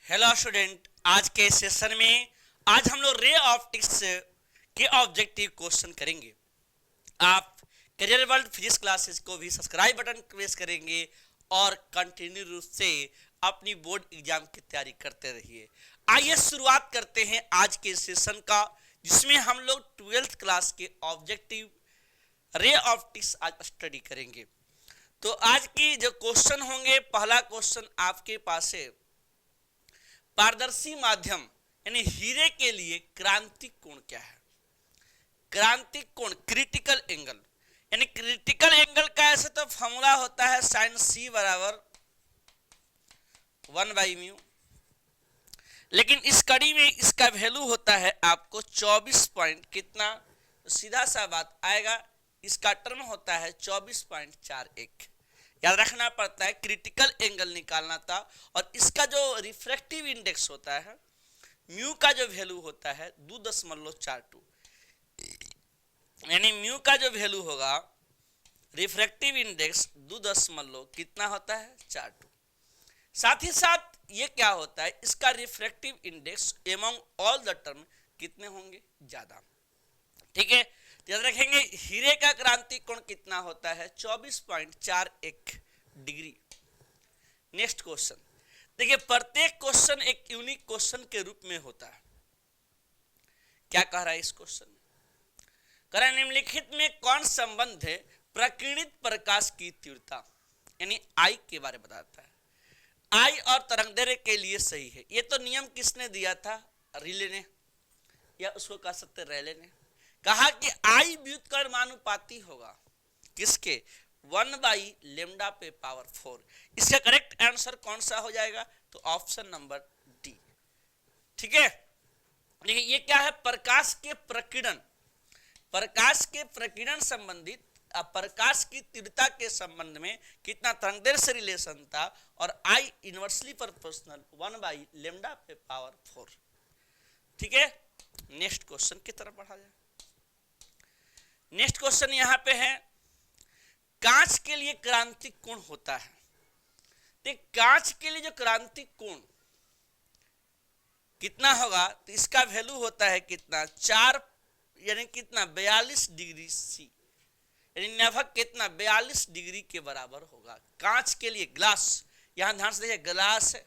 Hello student, आज के session में आज हम लोग रे ऑप्टिक्स के ऑब्जेक्टिव क्वेश्चन करेंगे। आप करियर वर्ल्ड फिजिक्स क्लासेस को भी सब्सक्राइब बटन प्रेस करेंगे और कंटिन्यू रूप से अपनी बोर्ड एग्जाम की तैयारी करते रहिए। आइए शुरुआत करते हैं आज के सेशन का, जिसमें हम लोग 12th क्लास के ऑब्जेक्टिव रे ऑप्टिक्स आज स्टडी करेंगे। तो आज की जो क्वेश्चन होंगे, पहला क्वेश्चन आपके पास है, पारदर्शी माध्यम यानी हीरे के लिए क्रांतिक कोण क्या है। क्रांतिक कोण क्रिटिकल एंगल, यानी क्रिटिकल एंगल का ऐसे तो फॉर्मूला होता है साइन सी बराबर 1/μ, लेकिन इस कड़ी में इसका वैल्यू होता है आपको 24 पॉइंट कितना, तो सीधा सा बात आएगा, इसका टर्म होता है 24.41। याद रखना पड़ता है, क्रिटिकल एंगल निकालना था। और इसका जो रिफ्रैक्टिव इंडेक्स होता है, म्यू का जो वैल्यू होता है 2.42, यानी म्यू का जो वैल्यू होगा रिफ्रैक्टिव इंडेक्स 2 कितना होता है 42। साथ ही साथ ये क्या होता है, इसका refractive index among all the term कितने होंगे, ज्यादा। ठीक है, याद रखेंगे हीरे का क्रांतिक कोण कितना होता है 24.41 डिग्री। नेक्स्ट क्वेश्चन देखिए, प्रत्येक क्वेश्चन एक यूनिक क्वेश्चन के रूप में होता है। क्या कह रहा है इस क्वेश्चन में, कह रहा है निम्नलिखित में कौन संबंध है प्रकीर्णित प्रकाश की तीव्रता यानी आई के बारे में बताता है। आई और तरंगदैर्घ्य के लिए सही है। ये तो नियम किसने दिया था, रिले ने, या उसको कह सकते रेले ने। कहा कि आई व्युत्क्रमानुपाती होगा किसके, 1/λ पे पावर 4। इसका करेक्ट आंसर कौन सा हो जाएगा, तो ऑप्शन नंबर डी। ठीक है, देखिए ये क्या है, प्रकाश के प्रकीर्णन, प्रकाश के प्रकीर्णन संबंधित प्रकाश की तीव्रता के संबंध में कितना तरंगदैर्घ्य से रिलेशन था, और आई इनवर्सली प्रोपोर्शनल 1/λ पे पावर 4। ठीक है, नेक्स्ट क्वेश्चन की तरफ बढ़ा जाए। नेक्स्ट क्वेश्चन यहां पे है, कांच के लिए क्रांतिक कोण होता है। तो कांच के लिए जो क्रांतिक कोण कितना होगा, तो इसका वैल्यू होता है कितना 4, यानी कितना 42 डिग्री सी, यानी लगभग कितना 42 डिग्री के बराबर होगा। कांच के लिए, ग्लास, यहां ध्यान से देखिए ग्लास है,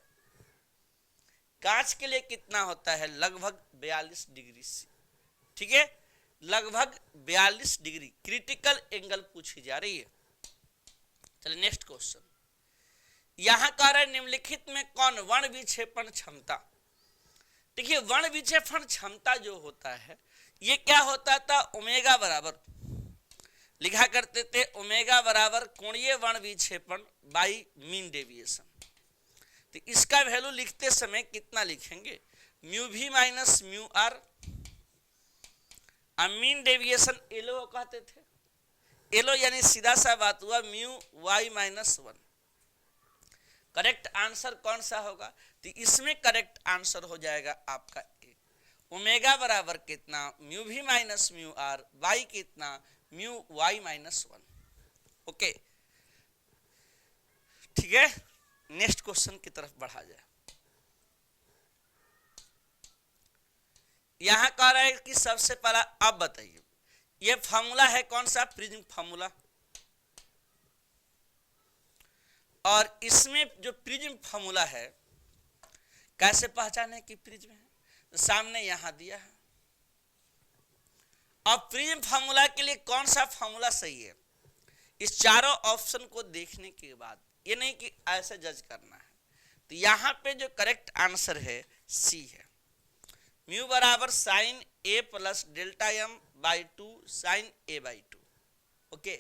कांच के लिए कितना होता है लगभग 42 डिग्री सी। ठीक है, लगभग 42 डिग्री क्रिटिकल एंगल पूछी जा रही है। चलिए नेक्स्ट क्वेश्चन, यहां कह रहा है निम्नलिखित में कौन वर्ण विक्षेपण क्षमता। देखिए वर्ण विक्षेपण क्षमता जो होता है, ये क्या होता था, ओमेगा बराबर लिखा करते थे, ओमेगा बराबर कोणीय वर्ण विक्षेपण बाई मीन डेविएशन। तो इसका वैल्यू लिखते समय कितना लिखेंगे, म्यू भी minus mu R, mean deviation एलो कहते थे, एलो यानी सीधा सा बात हुआ mu Y minus 1। Correct answer कौन सा होगा, तो इसमें करेक्ट आंसर हो जाएगा आपका ए। ओमेगा बराबर कितना, म्यू भी माइनस म्यू आर, वाई कितना, म्यू वाई माइनस 1। ओके, ठीक है, नेक्स्ट क्वेश्चन की तरफ बढ़ा जाए। यहां कह रहा है कि सबसे पहला अब बताइए, ये फॉर्मूला है कौन सा, प्रिज्म फॉर्मूला। और इसमें जो प्रिज्म फॉर्मूला है, कैसे पहचाने कि प्रिज्म है, तो सामने यहां दिया है। अब प्रिज्म फॉर्मूला के लिए कौन सा फॉर्मूला सही है, इस चारों ऑप्शन को देखने के बाद, ये नहीं कि ऐसे जज करना है। तो यहां पे जो करेक्ट आंसर है सी है, म्यू बराबर sine A plus delta M by 2 sine A by 2। Okay,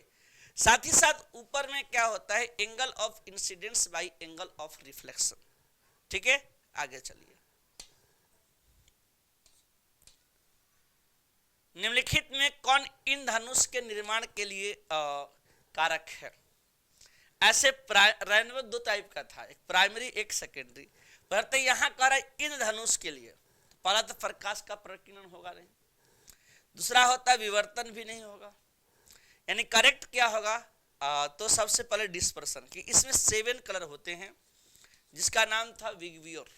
साथ ही साथ ऊपर में क्या होता है, angle of incidence by angle of reflection. ठीक है, आगे चलिए। निम्नलिखित में कौन इंद्रधनुष के निर्माण के लिए कारक है। ऐसे रेनबो दो टाइप का था, एक प्राइमरी एक सेकेंडरी। पर यहां कह रहा है इंद्रधनुष के लिए, पहला तो प्रकाश का प्रकीर्णन होगा नहीं, दूसरा होता है विवर्तन भी नहीं होगा, यानी करेक्ट क्या होगा, तो सबसे पहले डिस्पर्सन की, इसमें 7 कलर होते हैं, जिसका नाम था विगवियोर।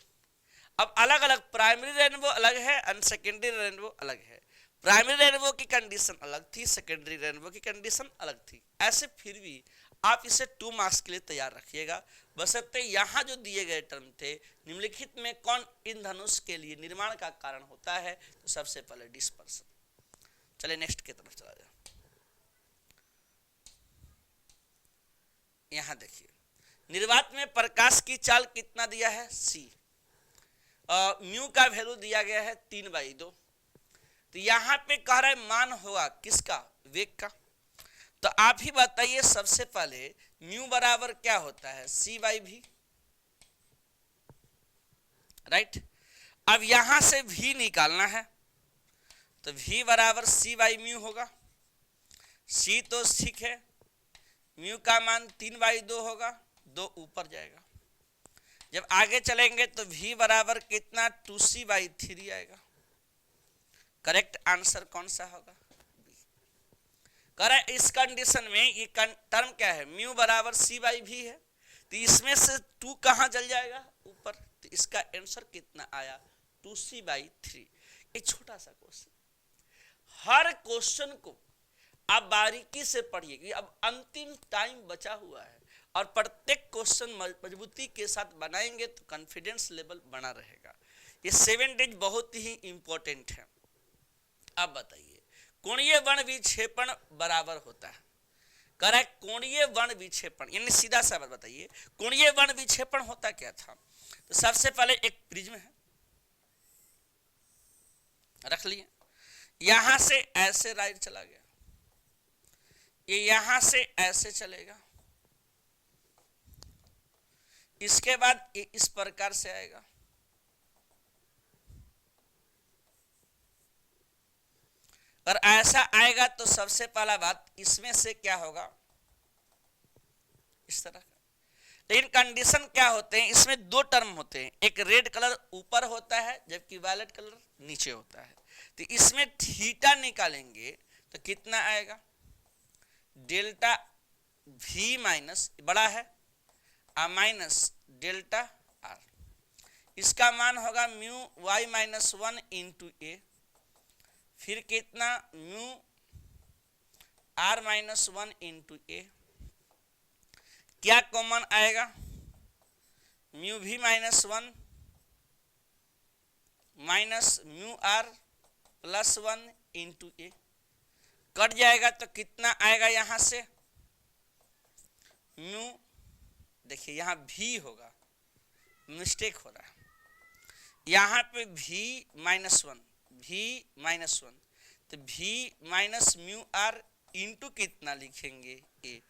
अब अलग अलग प्राइमरी रेनबो अलग है और सेकेंडरी रेनबो अलग है। प्राइमरी रेनबो की कंडीशन अलग थी, सेकेंडरी रेनबो की कंडीशन अलग थी। ऐसे फिर भी आप इसे 2 मार्क्स के लिए तैयार रखिएगा, बशर्ते यहाँ जो दिए गए टर्म थे निम्नलिखित में कौन इंद्रधनुष के लिए निर्माण का कारण होता है, तो सबसे पहले डिस्पर्सन। चलिए नेक्स्ट की तरफ चला जाए। यहां देखिए निर्वात में प्रकाश की चाल कितना दिया है, सी। म्यू का वैल्यू दिया गया है 3/2। तो यहां पे कह रहा है मान होगा किसका, वेग का। तो आप ही बताइए सबसे पहले म्यू बराबर क्या होता है, c/v, राइट। अब यहां से v निकालना है, तो v बराबर c/म्यू होगा। c तो ठीक है, म्यू का मान 3/2 होगा, 2 ऊपर जाएगा। जब आगे चलेंगे तो v बराबर कितना, 2c/3 आएगा। करेक्ट आंसर कौन सा होगा, बी। करेक्ट। इस कंडीशन में ये टर्म क्या है, म्यू बराबर c/v है, तो इसमें से 2 कहां चल जाएगा, ऊपर। तो इसका आंसर कितना आया, 2c/3। एक छोटा सा क्वेश्चन, हर क्वेश्चन को आप बारीकी से पढ़िए कि अब अंतिम टाइम बचा हुआ है और प्रत्येक क्वेश्चन मजबूती के साथ बनाएंगे तो कॉन्फिडेंस लेवल बना रहेगा। ये 7 डेज बहुत ही इंपॉर्टेंट है। अब बताइए कोणीय वर्ण विक्षेपण बराबर होता है, करेक्ट। कोणीय वर्ण विक्षेपण यानी सीधा सा बात बताइए, कोणीय वर्ण विक्षेपण होता क्या था। तो सबसे पहले एक प्रिज्म है, रख लिए, यहां से ऐसे राइट चला गया, ये यहां से ऐसे चलेगा, इसके बाद ये इस प्रकार से आएगा, और ऐसा आएगा तो सबसे पहला बात इसमें से क्या होगा, इस तरह का। लेकिन कंडीशन क्या होते हैं, इसमें 2 टर्म होते हैं, एक रेड कलर ऊपर होता है जबकि वायलेट कलर नीचे होता है। तो इसमें थीटा निकालेंगे तो कितना आएगा, डेल्टा v माइनस बड़ा है माइनस डेल्टा r, इसका मान होगा mu y minus 1 into a, फिर कितना mu r minus 1 into a, क्या कॉमन आएगा, mu v minus 1 minus mu r plus 1 into a, cut जाएगा तो कितना आएगा, यहां से म्यू, देखिए यहां v होगा, मिस्टेक हो रहा है, यहां पे v माइनस 1, तो v minus mu are into कितना लिखेंगे, ए।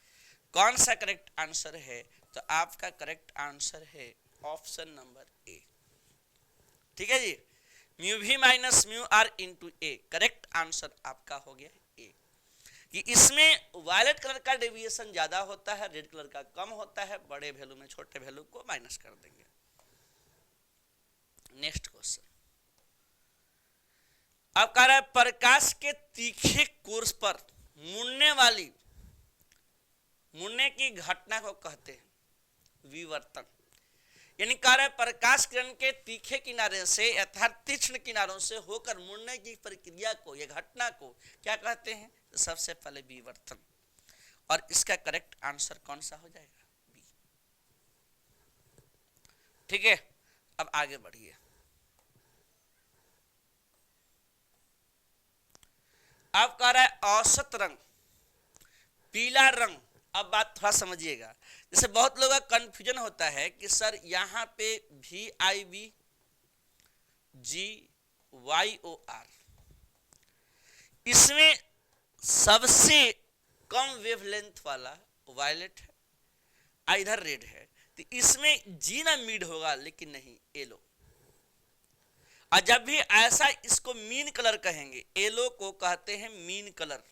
कौन सा करेक्ट आंसर है, तो आपका करेक्ट आंसर है ऑप्शन नंबर ए। ठीक है जी, mu v minus mu are into a, correct answer आपका हो गया ए। कि इसमें वायलेट कलर का डेविएशन ज्यादा होता है, रेड कलर का कम होता है, बड़े वैल्यू में छोटे वैल्यू को माइनस कर देंगे। नेक्स्ट क्वेश्चन, अब कह रहा है प्रकाश के तीखे कोर्स पर मुड़ने की घटना को कहते हैं विवर्तन। यानी कह रहा है प्रकाश किरण के तीखे किनारे से अर्थात तीक्ष्ण किनारों से होकर मुड़ने की प्रक्रिया को या घटना को क्या कहते हैं, तो सबसे पहले विवर्तन। और इसका करेक्ट आंसर कौन सा हो जाएगा, बी। ठीक है, अब आगे बढ़िए। अब कह रहा है औसत रंग, पीला रंग। अब बात थोड़ा समझिएगा, जैसे बहुत लोगों का कंफ्यूजन होता है कि सर यहां पे VIB GYOR, इसमें सबसे कम वेवलेंथ वाला वायलेट है, इधर रेड है, तो इसमें जी ना मिड होगा, लेकिन नहीं येलो। और जब भी ऐसा इसको मीन कलर कहेंगे, येलो को कहते हैं मीन कलर।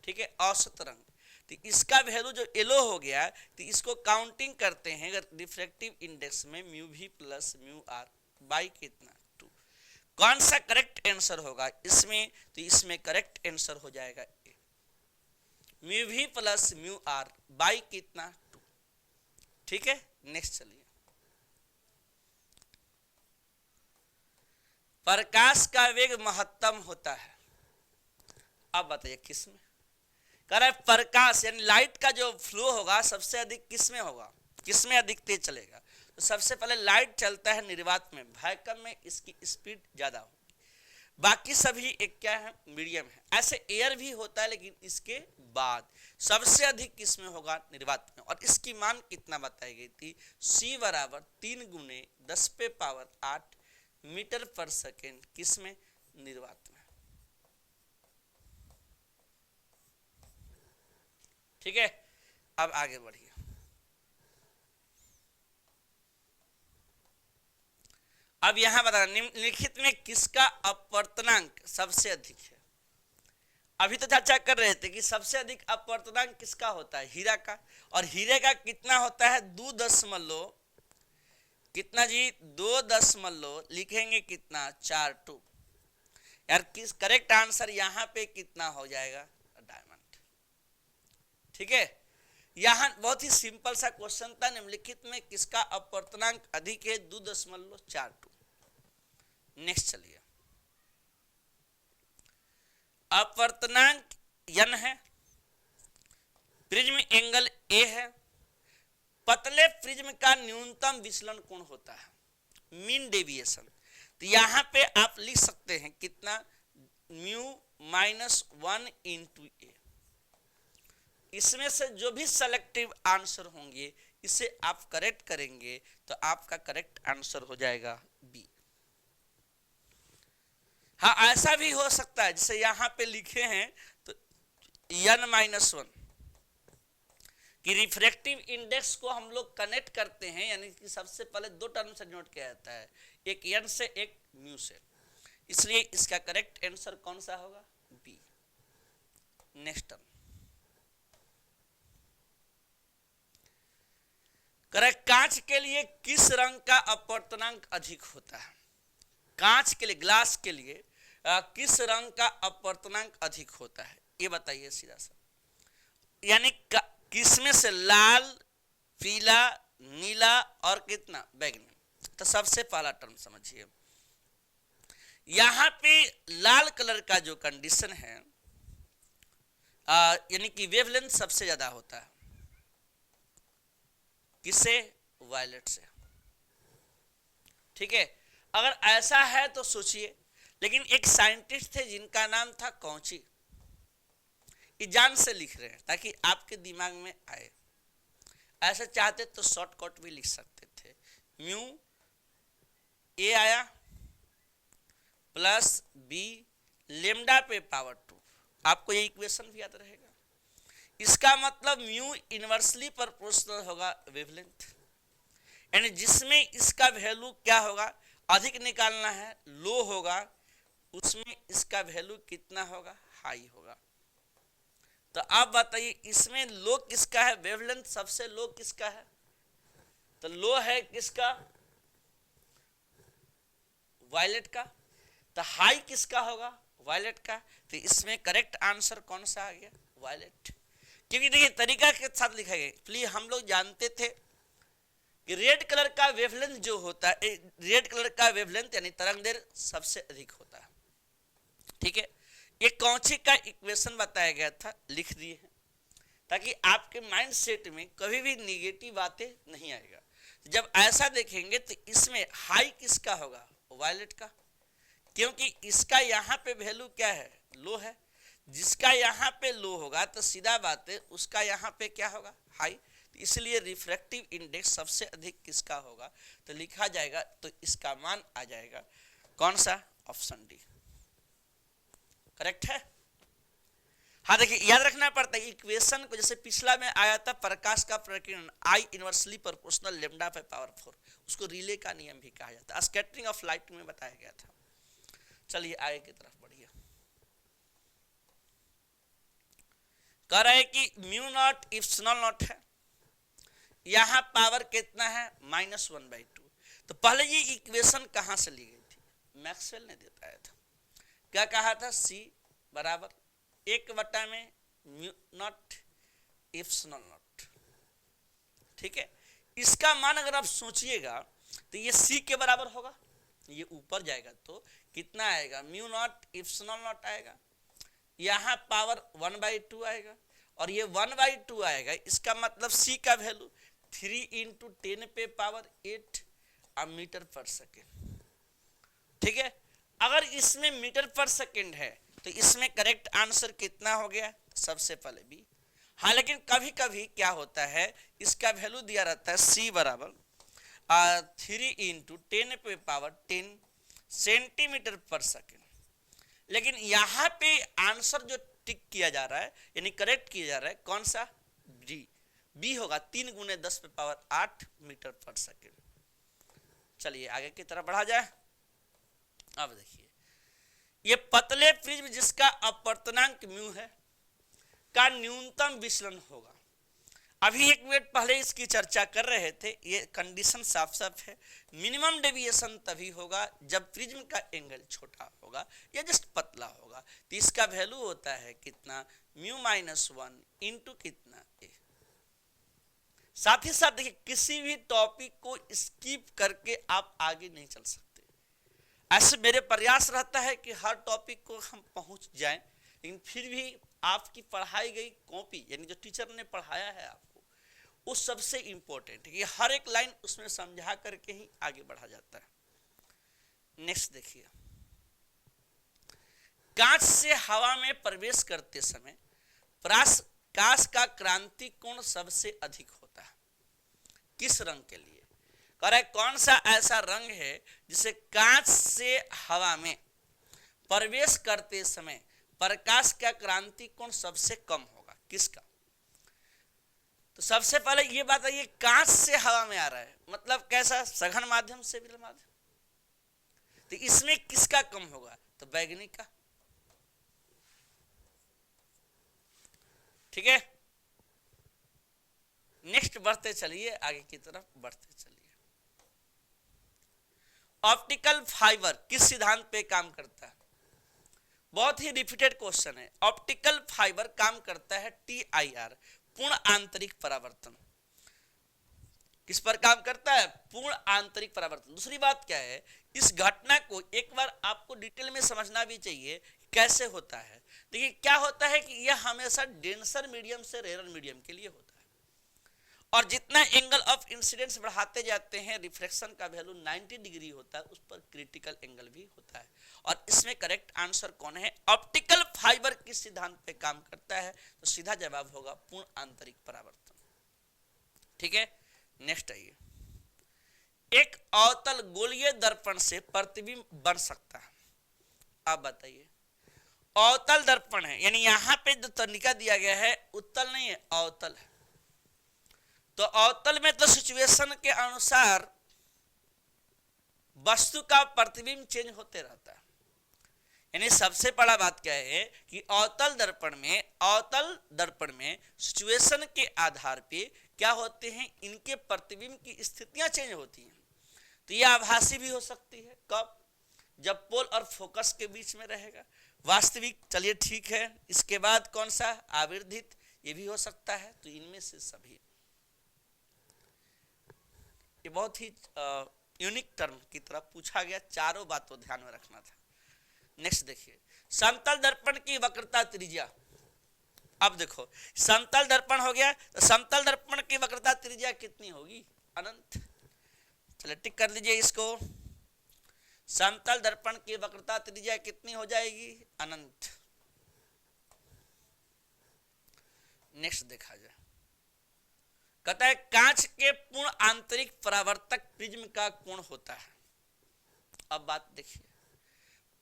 ठीक है, औसत रंग। तो इसका वैल्यू जो येलो हो गया, तो इसको काउंटिंग करते हैं रिफ्रैक्टिव इंडेक्स में mu v plus mu are by कितना 2। कौन सा करेक्ट आंसर होगा इसमें, तो इसमें करेक्ट आंसर हो जाएगा A, mu v plus mu are by कितना 2। ठीक है, नेक्स्ट चलिए। प्रकाश का वेग महत्तम होता है। अब बताइए किस में? कह रहा है प्रकाश यानी लाइट का जो फ्लो होगा सबसे अधिक किस में होगा, किस में अधिक तेज चलेगा? तो सबसे पहले लाइट चलता है निर्वात में, वैक्यूम में इसकी स्पीड ज्यादा होगी, बाकी सभी एक क्या है, मीडियम है। ऐसे एयर भी होता है लेकिन इसके बाद सबसे अधिक किस में होगा, निर्वात में। और इसकी मान कितना बताई गई थी, c बराबर 3 × 10⁸ मीटर पर सेकेंड, किस में, निर्वात में। ठीक है, अब आगे बढ़िए। अब यहां बता निम्नलिखित में किसका अपवर्तनांक सबसे अधिक है? अभी तो चर्चा कर रहे थे कि सबसे अधिक अपवर्तनांक किसका होता है, हीरा का। और हीरे का कितना होता है, 2 कितना जी, 2 लिखेंगे कितना, 4 यार किस करेक्ट आंसर यहां पे कितना हो जाएगा, डायमंड। ठीक है, यहां बहुत ही सिंपल सा क्वेश्चन था, निम्नलिखित में किसका अपवर्तनांक अधिक है, 2.42। नेक्स्ट चलिए, अपवर्तनांक n है, प्रिज्म एंगल a है, पतले प्रिज्म का न्यूनतम विचलन कोण होता है, मीन डेविएशन। तो यहां पे आप लिख सकते हैं कितना, μ-1 × a। इसमें से जो भी सेलेक्टिव आंसर होंगे इसे आप करेक्ट करेंगे तो आपका करेक्ट आंसर हो जाएगा बी। हाँ, ऐसा भी हो सकता है जैसे यहां पे लिखे हैं तो n-1 कि रिफ्रैक्टिव इंडेक्स को हम लोग कनेक्ट करते हैं, यानी कि सबसे पहले 2 टर्म से नोट किया जाता है, एक n से एक म्यू से, इसलिए इसका करेक्ट आंसर कौन सा होगा, बी। नेक्स्ट टर्म, करेक्ट, कांच के लिए किस रंग का अपवर्तनांक अधिक होता है? कांच के लिए, ग्लास के लिए किस रंग का अपवर्तनांक अधिक होता है, ये बताइए सीधा सा। यानी किसमें से, लाल, पीला, नीला और कितना, बैगनी। तो सबसे पहला टर्म समझिए, यहां पे लाल कलर का जो कंडीशन है यानी कि वेवलेंथ सबसे ज्यादा होता है, किससे, वायलेट से। ठीक है, अगर ऐसा है तो सोचिए, लेकिन एक साइंटिस्ट थे जिनका नाम था कौची, ये जान से लिख रहे हैं ताकि आपके दिमाग में आए। ऐसा चाहते तो शॉर्टकट भी लिख सकते थे, म्यू ए आया प्लस बी लेमडा पे पावर 2, आपको ये इक्वेशन भी याद रहेगा। इसका मतलब म्यू इनवर्सली प्रोपोर्शनल होगा वेवलेंथ, यानी जिसमें इसका वैल्यू क्या होगा, अधिक निकालना है, लो होगा, उसमें इसका वैल्यू कितना होगा, हाई होगा। तो आप बताइए इसमें लो किसका है, वेवलेंथ सबसे लो किसका है, तो लो है किसका, वायलेट का। तो हाई किसका होगा, वायलेट का। तो इसमें करेक्ट आंसर कौन सा आ गया, वायलेट। क्योंकि देखिए तरीका के साथ लिखा गया, प्लीज हम लोग जानते थे कि रेड कलर का वेवलेंथ जो होता है, रेड कलर का वेवलेंथ यानी तरंग दैर्घ्य सबसे अधिक होता है। ठीक है, ये कौची का इक्वेशन बताया गया था, लिख दिए हैं ताकि आपके माइंड सेट में कभी भी निगेटिव बातें नहीं आएगा। जब ऐसा देखेंगे तो इसमें हाई किसका होगा, वायलेट का, क्योंकि इसका यहाँ पे वैल्यू क्या है, लो है। जिसका यहाँ पे लो होगा तो सीधा बात है उसका यहाँ पे क्या होगा, हाई। तो इसलिए रिफ्रैक्टिव इंडेक्स सबसे अधिक किसका होगा, तो लिखा जाएगा, तो इसका मान आ जाएगा कौन सा, ऑप्शन डी। करेक्ट है। हाँ देखिए याद रखना पड़ता है इक्वेशन को, जैसे पिछला में आया था प्रकाश का प्रकीर्णन आई इनवर्सली प्रोपोर्शनल लेमडा पे पावर 4, उसको रिले का नियम भी कहा जाता है, स्कैटरिंग ऑफ लाइट में बताया गया था। चलिए आगे की तरफ बढ़िए, कह रहा है कि म्यू नॉट इप्सिलॉन नॉट है, यहां पावर कितना है, -1/2। तो पहले ये इक्वेशन कहां से ली गई थी, मैक्सवेल ने बताया था, क्या कहा था, C बराबर 1 में म्यू नॉट इप्सिलॉन नॉट। ठीक है, इसका मान अगर आप सोचिएगा तो ये C के बराबर होगा, ये ऊपर जाएगा तो कितना आएगा, म्यू नॉट इप्सिलॉन नॉट आएगा, यहाँ पावर 1/2 आएगा और ये 1/2 आएगा। इसका मतलब सी का वैल्यू 3 × 10 पे पावर 8 मीटर पर सेकेंड। ठीक है, अगर इसमें मीटर पर सेकेंड है तो इसमें करेक्ट आंसर कितना हो गया, सबसे पहले बी। हाँ, लेकिन कभी कभी क्या होता है, इसका वैल्यू दिया रहता है सी बराबर 3 × 10 पे पावर 10 सेंटीमीटर पर सेकेंड, लेकिन यहाँ पे आंसर जो टिक किया जा रहा है यानी करेक्ट किया जा रहा है कौन सा, डी, बी होगा 3 × 10 पे पावर 8 मीटर पर सेकेंड। चलिए आगे की तरफ बढ़ा जाए। अब देखिए, ये पतले प्रिज्म जिसका अपवर्तनांक म्यू है का न्यूनतम विचलन होगा। अभी एक मिनट पहले इसकी चर्चा कर रहे थे, ये कंडीशन साफ साफ है। मिनिमम डेविएशन तभी होगा जब प्रिज्म का एंगल छोटा होगा या जस्ट पतला होगा। तो इसका वैल्यू होता है कितना, μ-1 इंटू कितना ए। साथ ही साथ देखिए, किसी भी टॉपिक को स्किप करके आप आगे नहीं चल सकते। ऐसे मेरे प्रयास रहता है कि हर टॉपिक को हम पहुंच जाएं, लेकिन फिर भी आपकी पढ़ाई गई कॉपी यानी जो टीचर ने पढ़ाया है आपको, वो सबसे इंपॉर्टेंट है कि हर एक लाइन उसमें समझा करके ही आगे बढ़ा जाता है। नेक्स्ट देखिए, कांच से हवा में प्रवेश करते समय प्रकाश का क्रांति कोण सबसे अधिक होता है, किस रंग के लिए? कह रहा है कौन सा ऐसा रंग है जिसे कांच से हवा में प्रवेश करते समय प्रकाश का क्रांति कोण सबसे कम होगा, किसका? तो सबसे पहले ये बताइए, कांच से हवा में आ रहा है मतलब कैसा, सघन माध्यम से विरल माध्यम, तो इसमें किसका कम होगा, तो बैगनी का। ठीक है, नेक्स्ट बढ़ते चलिए, आगे की तरफ बढ़ते चलिए। ऑप्टिकल फाइबर किस सिद्धांत पे काम करता है? बहुत ही रिपीटेड क्वेश्चन है। ऑप्टिकल फाइबर काम करता है TIR, पूर्ण आंतरिक परावर्तन। किस पर काम करता है? पूर्ण आंतरिक परावर्तन। दूसरी बात क्या है, इस घटना को एक बार आपको डिटेल में समझना भी चाहिए कैसे होता है। देखिए क्या होता है कि यह हमेशा डेंसर मीडियम से रेयर मीडियम के लिए होता है, और जितना एंगल ऑफ इंसिडेंस बढ़ाते जाते हैं रिफ्लेक्शन का वैल्यू 90 डिग्री होता है, उस पर क्रिटिकल एंगल भी होता है। और इसमें करेक्ट आंसर कौन है, ऑप्टिकल फाइबर किस सिद्धांत पे काम करता है? तो सीधा जवाब होगा पूर्ण आंतरिक परावर्तन। ठीक है, नेक्स्ट आइए। एक अवतल गोलीय दर्पण से प्रतिबिंब बन सकता है, आप बताइए। अवतल दर्पण है यानी यहां पे जो तरीका दिया गया है उत्तल नहीं है, अवतल है। तो अवतल में तो सिचुएशन के अनुसार वस्तु का प्रतिबिंब चेंज होते रहता है। यानी सबसे बड़ा बात क्या है कि अवतल दर्पण में सिचुएशन के आधार पे क्या होते हैं, इनके प्रतिबिंब की स्थितियां चेंज होती हैं। तो यह आभासी भी हो सकती है, कब? जब पोल और फोकस के बीच में रहेगा। वास्तविक, चलिए ठीक है। इसके बाद कौन सा, आवर्धित, ये भी हो सकता है। तो इनमें से सभी, ये बहुत ही यूनिक टर्म की तरह पूछा गया, चारों बातों ध्यान में रखना था। नेक्स्ट देखिए, समतल दर्पण की वक्रता त्रिज्या। अब देखो, समतल दर्पण हो गया तो समतल दर्पण की वक्रता त्रिज्या कितनी होगी, अनंत। चलिए टिक कर लीजिए इसको, समतल दर्पण की वक्रता त्रिज्या कितनी हो जाएगी, अनंत। नेक्स्ट देखा जाए, कहता है कांच के पूर्ण आंतरिक परावर्तक प्रिज्म का कोण होता है। अब बात देखिए,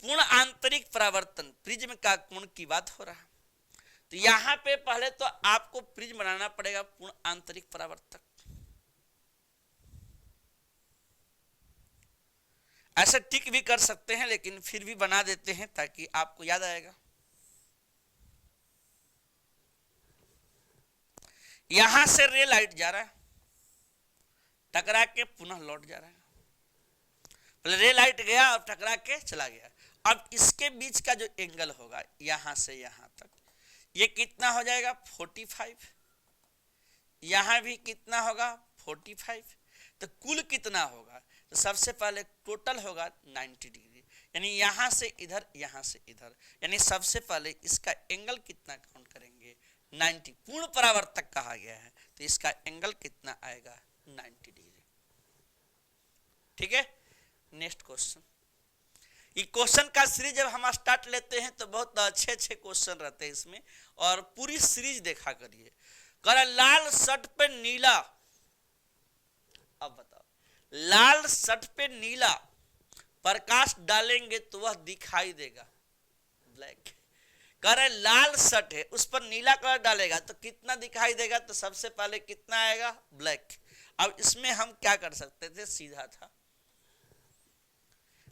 पूर्ण आंतरिक परावर्तन प्रिज्म का कोण की बात हो रहा है। तो यहां पे पहले तो आपको प्रिज्म बनाना पड़ेगा पूर्ण आंतरिक परावर्तक। ऐसे टिक भी कर सकते हैं, लेकिन फिर भी बना देते हैं ताकि आपको याद आएगा। यहां से रे लाइट जा रहा है, टकरा के पुनः लौट जा रहा है। रे लाइट गया और टकरा के चला गया। अब इसके बीच का जो एंगल होगा यहां से यहां तक, ये कितना हो जाएगा, 45। यहां भी कितना होगा, 45। तो कुल कितना होगा, तो सबसे पहले टोटल होगा 90 डिग्री, यानी यहाँ से इधर, यहाँ से इधर, यानी सबसे पहले इसका एंगल कितना काउंट करेंगे 90, पूर्ण परावर्तक कहा गया है तो इसका एंगल कितना आएगा 90 डिग्री। ठीक है, नेक्स्ट क्वेश्चन। ये क्वेश्चन का सीरीज जब हम स्टार्ट लेते हैं तो बहुत अच्छे अच्छे क्वेश्चन रहते हैं इसमें, और पूरी सीरीज देखा करिए। कर लाल शर्ट पे नीला, अब बताओ लाल शर्ट पे नीला प्रकाश डालेंगे तो वह दिखाई देगा ब्लैक। कर लाल शर्ट है उस पर नीला कलर डालेगा तो कितना दिखाई देगा, तो सबसे पहले कितना आएगा ब्लैक। अब इसमें हम क्या कर सकते थे, सीधा था,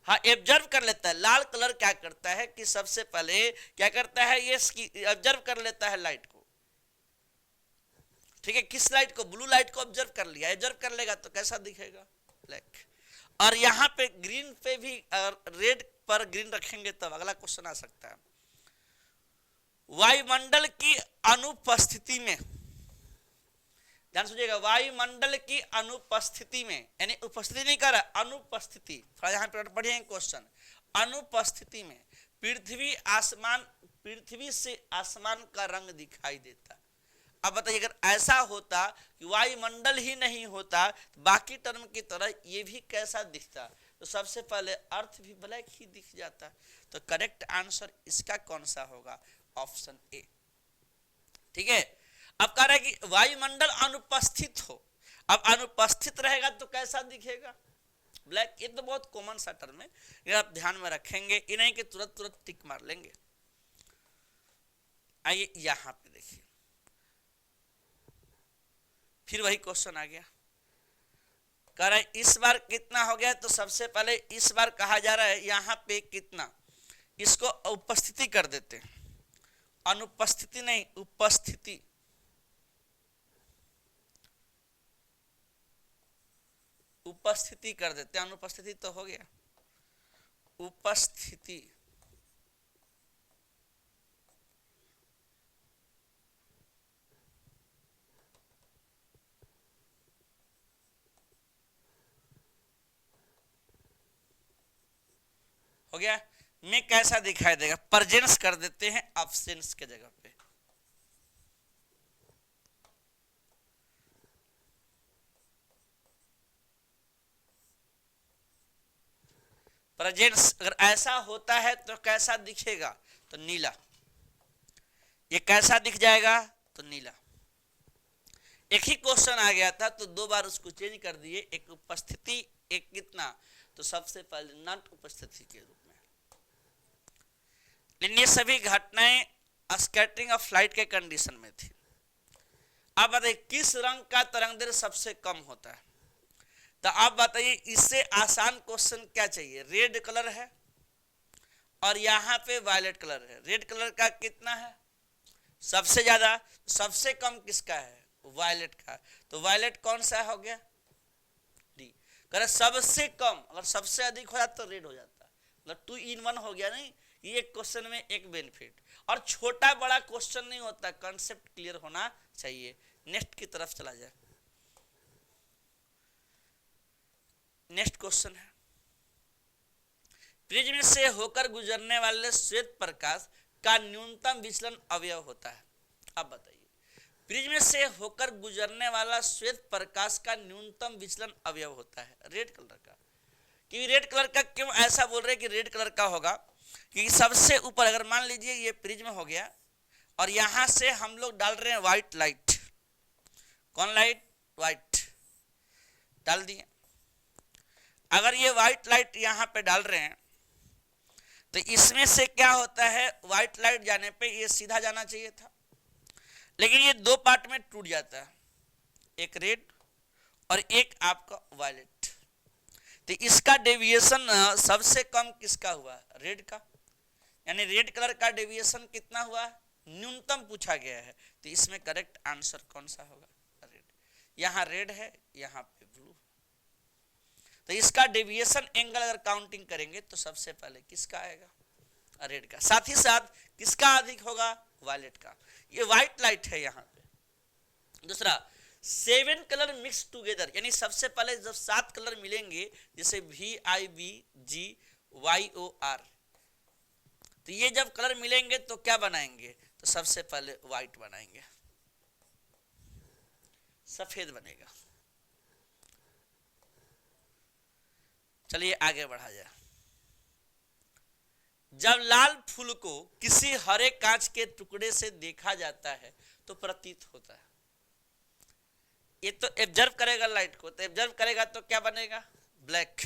हाँ ऑब्जर्व कर लेता है। लाल कलर क्या करता है कि सबसे पहले क्या करता है, ये ऑब्जर्व कर लेता है लाइट को। ठीक है, किस लाइट को, ब्लू लाइट को ऑब्जर्व कर लिया, ऑब्जर्व कर लेगा तो कैसा दिखेगा ब्लैक। और यहाँ पे ग्रीन पे भी रेड पर ग्रीन रखेंगे तब अगला क्वेश्चन आ सकता है। वायुमंडल की अनुपस्थिति में, ध्यान सुनिएगा, वायुमंडल की अनुपस्थिति में, यानी उपस्थिति नहीं कर रहा, अनुपस्थिति, थोड़ा यहाँ पे पढ़िए क्वेश्चन। अनुपस्थिति में पृथ्वी से आसमान का रंग दिखाई देता। अब बताइए अगर ऐसा होता कि वायुमंडल ही नहीं होता तो बाकी टर्म की तरह ये भी कैसा दिखता, तो सबसे पहले अर्थ भी ब्लैक ही दिख जाता। तो करेक्ट आंसर इसका कौन सा होगा, ऑप्शन ए। ठीक है, अब कह रहा है कि वायुमंडल अनुपस्थित हो, अब अनुपस्थित रहेगा तो कैसा दिखेगा ब्लैक। ये तो बहुत कॉमन सा टर्म है, ये आप ध्यान में रखेंगे, ये नहीं कि तुरंत तुरंत टिक मार लेंगे। आइए यहां पे देखिए, फिर वही क्वेश्चन आ गया। कह रहा है इस बार कितना हो गया, तो सबसे पहले इस बार कहा जा रहा है यहां पे कितना, इसको उपस्थिति कर देते हैं, अनुपस्थिति नहीं उपस्थिति। उपस्थिति कर देते हैं, अनुपस्थिति तो हो गया, उपस्थिति। हो गया, में कैसा दिखाई देगा, प्रेजेंस कर देते हैं एब्सेंस के जगह पे। प्रेजेंस अगर ऐसा होता है तो कैसा दिखेगा, तो नीला। ये कैसा दिख जाएगा, तो नीला। एक ही क्वेश्चन आ गया था तो दो बार उसको चेंज कर दिए, एक उपस्थिति एक कितना, तो सबसे पहले नॉट उपस्थिति के रूप में। लेकिन ये सभी घटनाएं स्कैटरिंग ऑफ लाइट के कंडीशन में थी। अब बताइए किस रंग का तरंगदैर्घ्य सबसे कम होता है, तो आप बताइए इससे आसान क्वेश्चन क्या चाहिए। रेड कलर है और यहाँ पे वायलेट कलर है, रेड कलर का कितना है सबसे ज्यादा, सबसे कम किसका है वायलेट का, तो वायलेट कौन सा हो गया डी। अगर सबसे कम, अगर सबसे अधिक हो जाता तो रेड हो जाता, मतलब 2 in 1 हो गया। नहीं, ये क्वेश्चन में एक बेनिफिट, और छोटा बड़ा क्वेश्चन नहीं होता, कॉन्सेप्ट क्लियर होना चाहिए। नेक्स्ट की तरफ चला जाए, नेक्स्ट क्वेश्चन है, प्रिज्म से होकर गुजरने वाले श्वेत प्रकाश का न्यूनतम विचलन अवयव होता है। अब बताइए प्रिज्म से होकर गुजरने वाला श्वेत प्रकाश का न्यूनतम विचलन अवयव होता है रेड कलर का। कि रेड कलर का क्यों ऐसा बोल रहे हैं कि रेड कलर का होगा, कि सबसे ऊपर अगर मान लीजिए ये प्रिज्म हो गया और यहां से हम लोग डाल रहे हैं व्हाइट लाइट, कौन लाइट, व्हाइट डाल दिए। अगर ये व्हाइट लाइट यहां पे डाल रहे हैं तो इसमें से क्या होता है, व्हाइट लाइट जाने पे ये सीधा जाना चाहिए था, लेकिन ये दो पार्ट में टूट जाता है, एक रेड और एक आपका वायलेट। तो इसका डेविएशन सबसे कम किसका हुआ, रेड का, यानी रेड कलर का डेविएशन कितना हुआ, न्यूनतम पूछा गया है। तो इसमें करेक्ट आंसर कौन सा होगा, रेड। यहाँ रेड है, यहाँ पे ब्लू। तो इसका डेविएशन एंगल अगर काउंटिंग करेंगे तो सबसे पहले किसका आएगा, रेड का। साथ ही साथ किसका अधिक होगा, वायलेट का। ये व्हाइट लाइट है यहाँ पे। दूसरा, 7 कलर मिक्स टुगेदर, यानी सबसे पहले जब 7 कलर मिलेंगे, जैसे VIBGYOR, तो ये जब कलर मिलेंगे तो क्या बनाएंगे, तो सबसे पहले व्हाइट बनाएंगे, सफेद बनेगा। चलिए आगे बढ़ा जाए। जब लाल फूल को किसी हरे कांच के टुकड़े से देखा जाता है तो प्रतीत होता है, ये तो एब्जर्व करेगा लाइट को, तो एब्जर्व करेगा तो क्या बनेगा, ब्लैक।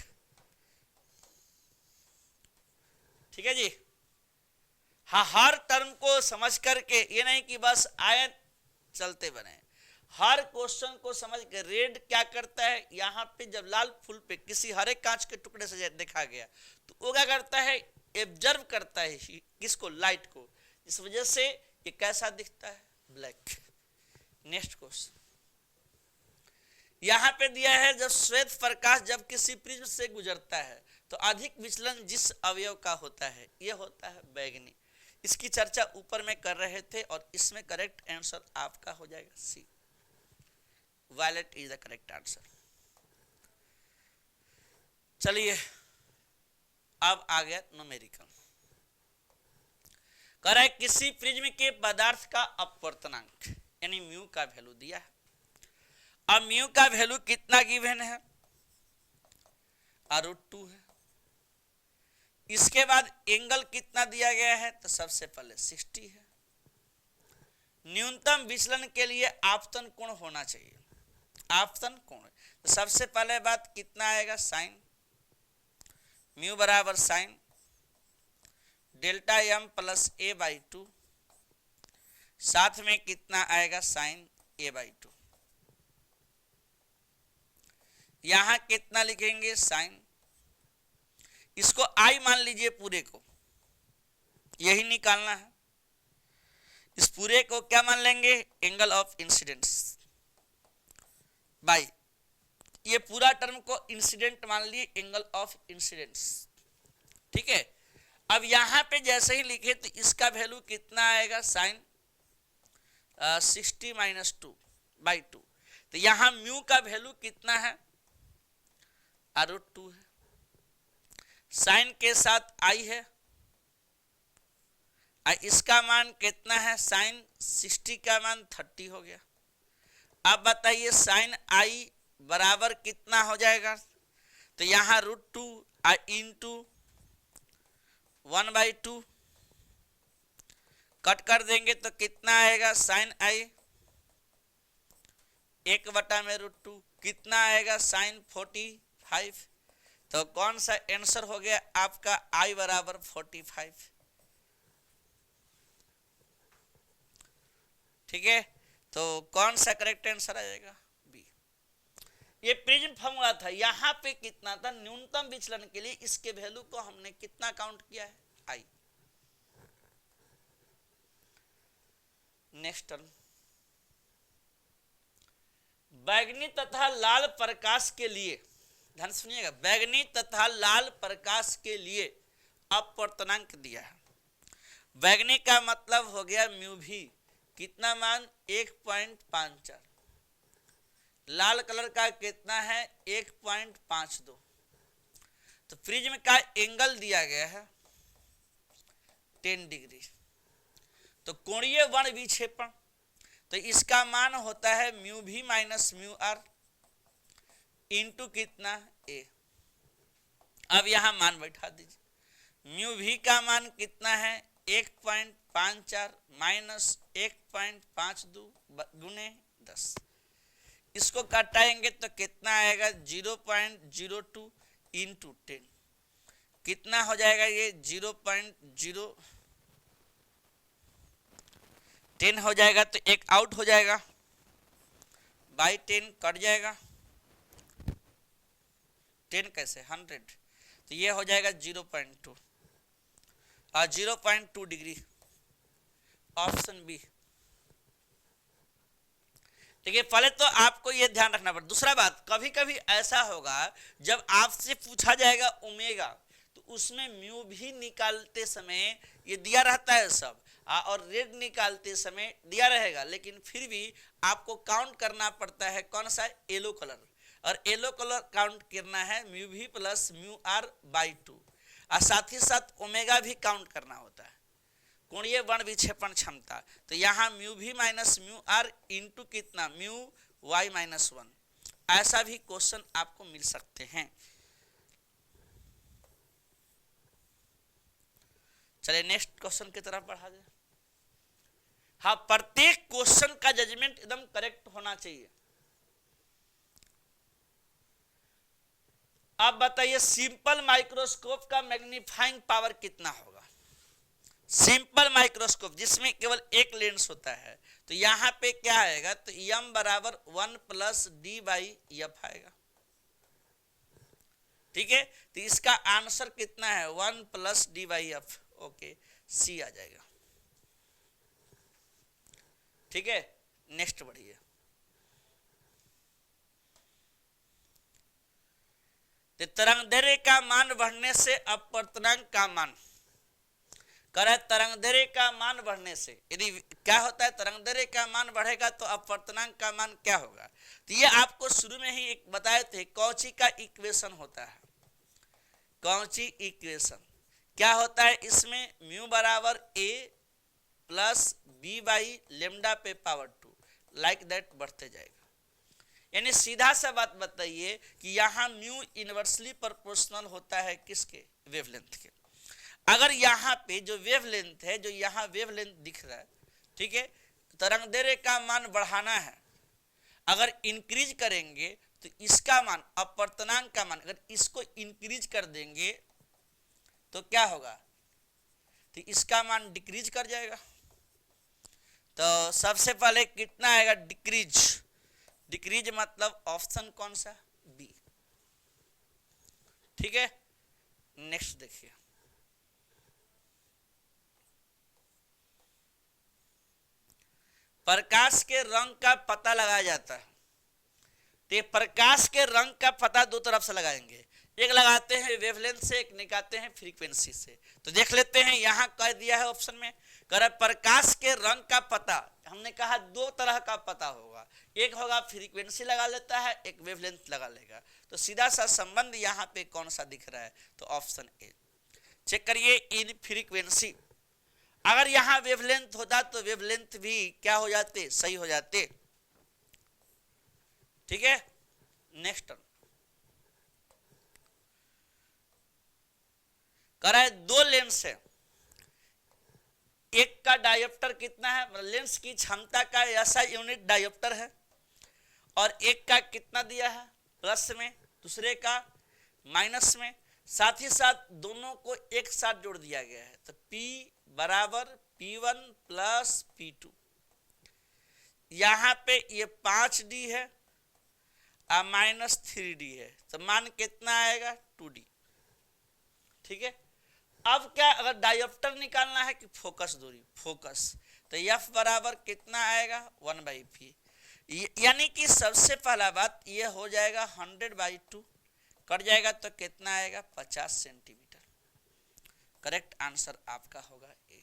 ठीक है जी। हाँ, हर टर्म को समझ करके, ये नहीं कि बस आए चलते बने, हर क्वेश्चन को समझ के। रेड क्या करता है, यहाँ पे जब लाल फूल पे किसी हरे कांच के टुकड़े से देखा गया तो वो क्या करता है, एब्जर्व करता है किसको, लाइट को, इस वजह से ये कैसा दिखता है, ब्लैक। नेक्स्ट क्वेश्चन यहां पे दिया है, जब श्वेत प्रकाश जब किसी प्रिज्म से गुजरता है तो अधिक विचलन जिस अवयव का होता है, यह होता है बैगनी। इसकी चर्चा ऊपर में कर रहे थे और इसमें करेक्ट आंसर आपका हो जाएगा C, violet is the correct answer. चलिए अब आ गया न्यूमेरिकल। कह रहा है किसी प्रिज्म के पदार्थ का अपवर्तनांक यानी म्यू का वैल्यू दिया है। अब म्यू का वैल्यू कितना गिवन है, √2 है। इसके बाद एंगल कितना दिया गया है, तो सबसे पहले 60 है। न्यूनतम विचलन के लिए आपतन कोण होना चाहिए, आपतन कोण, तो सबसे पहले बात कितना आएगा, साइन, म्यू बराबर sine delta m plus a/2, साथ में कितना आएगा, साइन a/2। यहां कितना लिखेंगे, साइन, इसको I मान लीजिए, पूरे को यही निकालना है। इस पूरे को क्या मान लेंगे, एंगल ऑफ इंसिडेंस बाई, ये पूरा टर्म को इंसिडेंट मान लिए, एंगल ऑफ इंसिडेंस। ठीक है। अब यहां पे जैसे ही लिखे तो इसका वैल्यू कितना आएगा, साइन 60 - 2/2। तो यहां म्यू का वैल्यू कितना है, √2 है। साइन के साथ I है, इसका मान कितना है, साइन 60 का मान 30 हो गया। अब बताइए साइन I बराबर कितना हो जाएगा, तो यहां √2 इंटू 1/2 कट कर देंगे तो कितना आएगा, साइन I 1/√2 कितना आएगा, साइन 45। तो कौन सा आंसर हो गया आपका, I बराबर 45। ठीक है, तो कौन सा करेक्ट आंसर आएगा, बी। ये प्रिज्म फॉर्मूला था, यहां पे कितना था, न्यूनतम विचलन के लिए इसके वैल्यू को हमने कितना काउंट किया है, I। नेक्स्ट टर्म, बैगनी तथा लाल प्रकाश के लिए, ध्यान सुनिएगा, बैगनी तथा लाल प्रकाश के लिए अपवर्तनांक दिया है। बैगनी का मतलब हो गया म्यू भी, कितना मान, 1.54। लाल कलर का कितना है, 1.52। तो प्रिज्म का एंगल दिया गया है 10 डिग्री। तो कोणीय वर्ण विक्षेपण, तो इसका मान होता है म्यू भी माइनस म्यू आर इंटू कितना, ए। अब यहां मान बैठा दीजिए, म्यू भी का मान कितना है, 1.54 माइनस 1.52 गुने 10। इसको काटाएंगे तो कितना आएगा, 0.02 इंटू 10, कितना हो जाएगा ये, 0.010 हो जाएगा। तो एक आउट हो जाएगा, बाई 10 कट जाएगा, 10 कैसे, 100, तो ये हो जाएगा 0.2 और 0.2 डिग्री, ऑप्शन बी। देखिए पहले तो आपको ये ध्यान रखना पड़ेगा। दूसरा बात, कभी कभी ऐसा होगा जब आपसे पूछा जाएगा ओमेगा, तो उसमें म्यू भी निकालते समय ये दिया रहता है सब, और रेड निकालते समय दिया रहेगा, लेकिन फिर भी आपको काउंट करना पड़ता है कौन सा, येलो कलर, और येलो कलर काउंट करना है म्यू भी प्लस म्यू आर बाई 2, और साथ ही साथ ओमेगा भी काउंट करना होता है, कोणीय वर्ण विक्षेपण क्षमता। तो यहाँ म्यू भी माइनस म्यू आर इंटू कितना, म्यू वाई माइनस 1, ऐसा भी क्वेश्चन आपको मिल सकते हैं। चलिए नेक्स्ट क्वेश्चन की तरफ बढ़ा जाए। हाँ, प्रत्येक क्वेश्चन का जजमेंट एकदम करेक्ट होना चाहिए। अब बताइए सिंपल माइक्रोस्कोप का मैग्नीफाइंग पावर कितना होगा। सिंपल माइक्रोस्कोप जिसमें केवल एक लेंस होता है, तो यहां पे क्या आएगा, तो m बराबर 1 प्लस डी बाई एफ आएगा। ठीक है, तो इसका आंसर कितना है, 1 plus D by F. Okay, C आ जाएगा। ठीक है, नेक्स्ट बढ़िए। तो तरंगदैर्घ्य का मान बढ़ने से अपवर्तनांक का मान, कर है तरंगदैर्घ्य का मान बढ़ने से यदि क्या होता है, तरंगदैर्घ्य का मान बढ़ेगा तो अपवर्तनांक का मान क्या होगा। तो ये आपको शुरू में ही एक बताए थे, कॉची का इक्वेशन होता है। कॉची इक्वेशन क्या होता है, इसमें म्यू बराबर ए प्लस बी बाई लेमडा पे पावर 2 लाइक दैट बढ़ते जाएगा। यानी सीधा सा बात बताइए कि यहाँ म्यू इनवर्सली प्रोपोर्शनल होता है किसके, वेवलेंथ के। अगर यहाँ पे जो वेवलेंथ है, जो यहाँ वेवलेंथ दिख रहा है, ठीक है, तरंगदैर्घ्य का मान बढ़ाना है, अगर इंक्रीज करेंगे तो इसका मान, अपवर्तनांक का मान, अगर इसको इंक्रीज कर देंगे तो क्या होगा, तो इसका मान डिक्रीज कर जाएगा। तो सबसे पहले कितना आएगा, डिक्रीज। डिक्रीज मतलब ऑप्शन कौन सा, बी। ठीक है, नेक्स्ट देखिए। प्रकाश के रंग का पता लगाया जाता है। तो प्रकाश के रंग का पता दो तरफ से लगाएंगे, एक लगाते हैं वेवलेंथ से, एक निकालते हैं फ्रीक्वेंसी से। तो देख लेते हैं, यहां कह दिया है ऑप्शन में, कर प्रकाश के रंग का पता, हमने कहा दो तरह का पता होगा, एक होगा फ्रीक्वेंसी लगा लेता है, एक वेवलेंथ लगा लेगा। तो सीधा सा संबंध यहाँ पे कौन सा दिख रहा है, तो ऑप्शन ए। चेक करिए, इन फ्रीक्वेंसी, अगर यहां वेवलेंथ होता तो वेवलेंथ भी क्या हो जाते, सही हो जाते। ठीक है, नेक्स्ट करा है, दो लेंस है, एक का डायोप्टर कितना है, मतलब लेंस की क्षमता का ऐसा यूनिट डायोप्टर है, और एक का कितना दिया है प्लस में, दूसरे का माइनस में, साथ ही साथ दोनों को एक साथ जोड़ दिया गया है। तो P बराबर P1 प्लस P2, यहां पे ये 5D है और माइनस 3D है, तो मान कितना आएगा, 2D। ठीक है, अब क्या, अगर डायोप्टर निकालना है कि फोकस दूरी, फोकस, तो F बराबर कितना आएगा, 1/P। यानी कि सबसे पहला बात ये हो जाएगा 100/2, कट जाएगा तो कितना आएगा, 50 सेंटीमीटर। करेक्ट आंसर आपका होगा ए।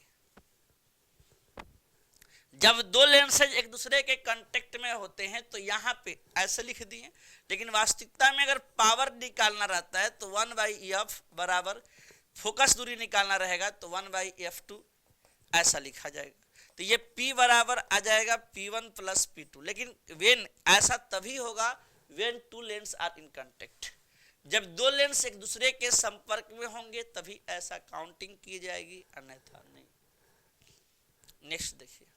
जब दो लेंसेज एक दूसरे के कांटेक्ट में होते हैं तो यहाँ पे ऐसे लिख दिए, लेकिन वास्तविकता में अगर पावर निकालना रहता है तो 1/F बराबर फोकस दूरी निकालना रहेगा तो 1/F2 ऐसा लिखा जाएगा। तो ये P बराबर आ जाएगा P1 प्लस P2। लेकिन वेन ऐसा तभी होगा when two lens are in contact, जब दो लेंस एक दूसरे के संपर्क में होंगे तभी ऐसा काउंटिंग की जाएगी, अन्यथा नहीं। नेक्स्ट देखिए,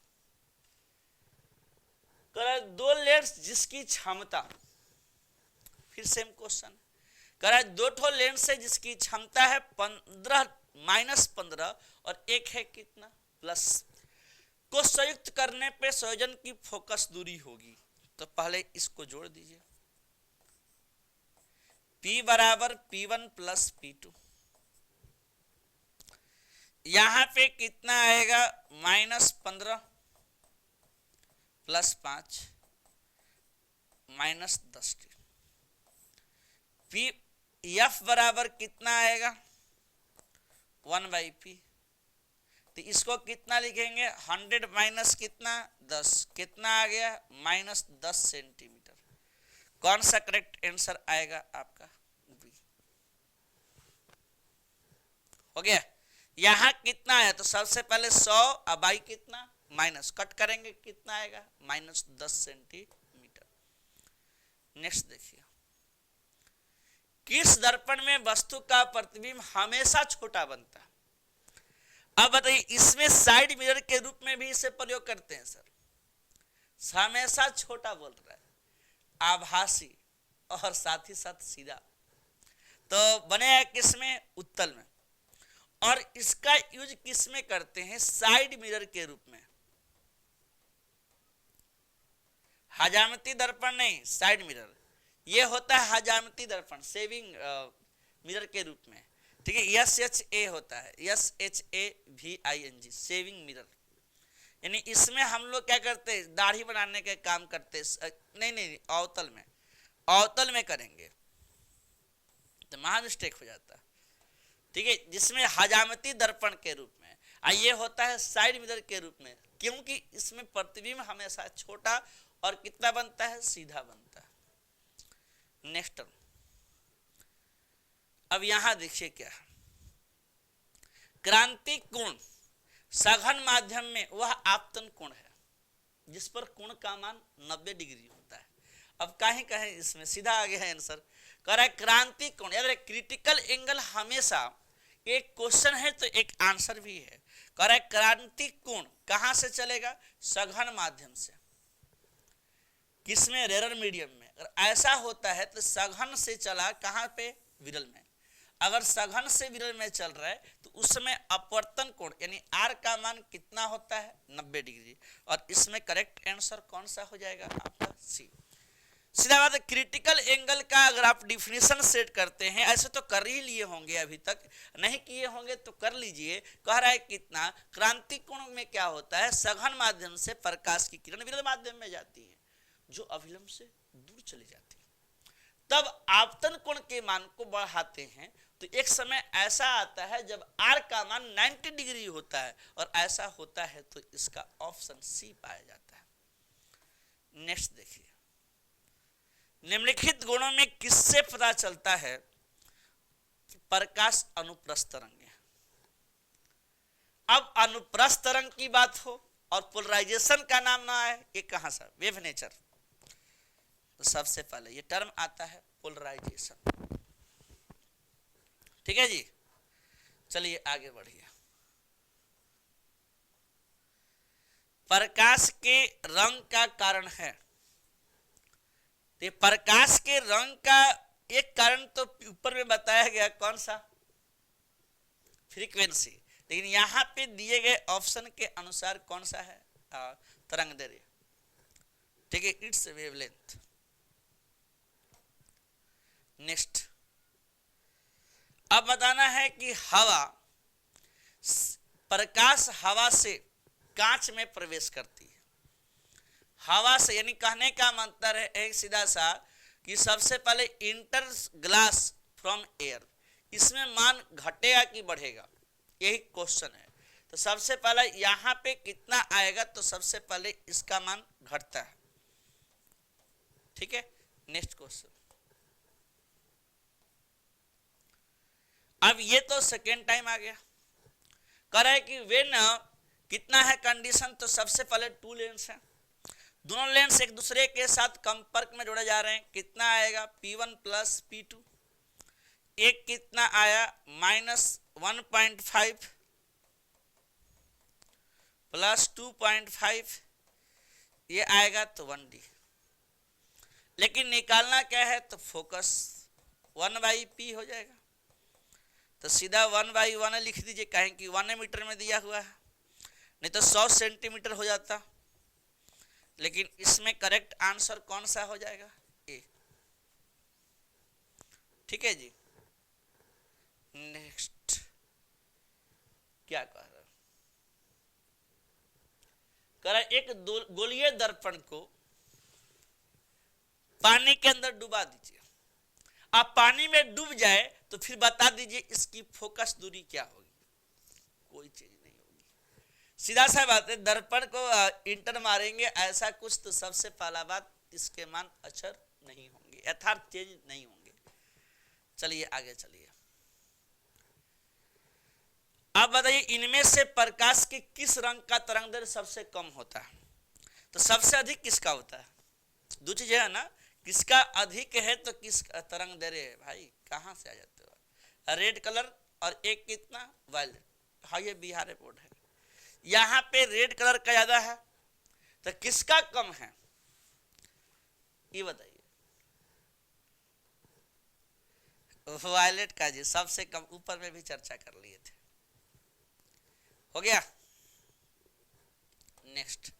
दो लेंस जिसकी क्षमता, फिर सेम क्वेश्चन, कह दो ठो लेंस है जिसकी क्षमता है 15 और एक है कितना, प्लस, को संयुक्त करने पे संयोजन की फोकस दूरी होगी। तो पहले इसको जोड़ दीजिए, P बराबर P1 प्लस P2, यहां पे कितना आएगा, -15 प्लस 5 -10। F बराबर कितना आएगा, 1/p। तो इसको कितना लिखेंगे, 100 माइनस कितना 10, कितना आ गया -10 सेंटीमीटर। कौन सा करेक्ट आंसर आएगा आपका, बी। हो गया। यहां कितना है, तो सबसे पहले 100 अब बाई कितना माइनस, कट करेंगे कितना आएगा -10 सेंटीमीटर। नेक्स्ट देखिए, किस दर्पण में वस्तु का प्रतिबिंब हमेशा छोटा बनता है। अब बताइए, इसमें साइड मिरर के रूप में भी इसे प्रयोग करते हैं सर। हमेशा छोटा बोल रहा है, आभासी और साथ ही साथ सीधा, तो बनेगा किसमें, उत्तल में। और इसका यूज किस में करते हैं, साइड मिरर के रूप में। हजामती दर्पण नहीं, साइड मिरर। ये होता है हजामती दर्पण, सेविंग मिरर के रूप में, ठीक है। SHA होता है, SHAVING, सेविंग मिरर। यानी इसमें हम लोग क्या करते हैं, दाढ़ी बनाने के काम करते हैं। नहीं, अवतल में, अवतल में करेंगे तो महा मिस्टेक हो जाता है, ठीक है। जिसमें हजामती दर्पण के रूप में, ये होता है साइड मिरर के रूप में, क्योंकि इसमें प्रतिबिंब हमेशा छोटा और कितना बनता है, सीधा बनता है। नेक्स्ट, अब यहां देखिए क्या, क्रांति कोण सघन माध्यम में वह आपतन कोण है जिस पर कोण का मान 90 डिग्री होता है। अब कहीं कहीं इसमें सीधा आ गया है आंसर, कह रहा है क्रांति कोण, याद रहे क्रिटिकल एंगल हमेशा, एक क्वेश्चन है तो एक आंसर भी है। कह रहा है क्रांति कोण कहां से चलेगा, सघन माध्यम से, किसमें, रेरर मीडियम में। अगर ऐसा होता है तो सघन से चला कहां पे, विरल में। अगर सघन से विरल में चल रहा है तो उसमें अपवर्तन कोण यानी आर का मान कितना होता है, 90 डिग्री। और इसमें करेक्ट आंसर कौन सा हो जाएगा आपका, सी। सीधा बात है, क्रिटिकल एंगल का अगर आप डिफिनेशन सेट करते हैं, ऐसे तो कर ही लिए होंगे, अभी तक नहीं किए होंगे तो कर लीजिए। कह रहा है कितना, क्रांति कोण में क्या होता है, सघन माध्यम से प्रकाश की किरण विरल माध्यम में जाती है जो अभिलंब से दूर चली जाती है। तब आपतन कोण के मान को बढ़ाते हैं तो एक समय ऐसा आता है जब आर का मान 90 डिग्री होता है, और ऐसा होता है तो इसका ऑप्शन सी पाया जाता है। नेक्स्ट देखिए, निम्नलिखित गुणों में किससे पता चलता है कि प्रकाश अनुप्रस्थ तरंग है। अब अनुप्रस्थ तरंग की बात हो और पोलराइजेशन का नाम ना आए, ये कहां से, वेव नेचर। तो सबसे पहले ये टर्म आता है पोलराइजेशन, ठीक है जी। चलिए आगे बढ़िए, प्रकाश के रंग का कारण है। तो प्रकाश के रंग का एक कारण तो ऊपर में बताया गया, कौन सा, फ्रीक्वेंसी। लेकिन यहां पे दिए गए ऑप्शन के अनुसार कौन सा है, तरंग दैर्घ्य, ठीक है, इट्स वेवलेंथ। नेक्स्ट, अब बताना है कि हवा, प्रकाश हवा से कांच में प्रवेश करती है। हवा से यानी कहने का मतलब है एक सीधा सा कि सबसे पहले इंटर ग्लास फ्रॉम एयर, इसमें मान घटेगा कि बढ़ेगा, यही क्वेश्चन है। तो सबसे पहले यहां पे कितना आएगा, तो सबसे पहले इसका मान घटता है, ठीक है। नेक्स्ट क्वेश्चन, अब ये तो सेकेंड टाइम आ गया। कह रहा है कि वेन कितना है कंडीशन, तो सबसे पहले 2 लेंस है, दोनों लेंस एक दूसरे के साथ संपर्क में जोड़े जा रहे हैं, कितना आएगा P1 प्लस P2। एक कितना आया -1.5 प्लस 2.5, ये आएगा तो 1D। लेकिन निकालना क्या है, तो फोकस 1/P हो जाएगा। तो सीधा 1/1 लिख दीजिए, कहें कि 1 मीटर में दिया हुआ है, नहीं तो 100 सेंटीमीटर हो जाता। लेकिन इसमें करेक्ट आंसर कौन सा हो जाएगा, ए, ठीक है जी। नेक्स्ट क्या कह रहा, कह रहा एक गोलीय दर्पण को पानी के अंदर डुबा दीजिए, आप पानी में डूब जाए तो फिर बता दीजिए इसकी फोकस दूरी क्या होगी। कोई चेंज नहीं होगी। सीधा सा बात है, दर्पण को इंटर मारेंगे ऐसा कुछ तो सबसे पहला बात इसके मान अक्षर नहीं होंगे, यथार्थ चेंज नहीं होंगे। चलिए आगे चलिए। अब बताइए इनमें से प्रकाश के किस रंग का तरंगदैर्घ्य सबसे कम होता है? तो सबसे अधिक किसका होता है? दो चीजें है ना, किसका अधिक है तो किस तरंगदैर्घ्य है। भाई कहां से आ जाते हो? रेड कलर और एक कितना वायलेट। हाँ ये बिहार बोर्ड है, यहाँ पे रेड कलर का ज्यादा है तो किसका कम है ये बताइए। वायलेट का जी सबसे कम, ऊपर में भी चर्चा कर लिए थे। हो गया। नेक्स्ट,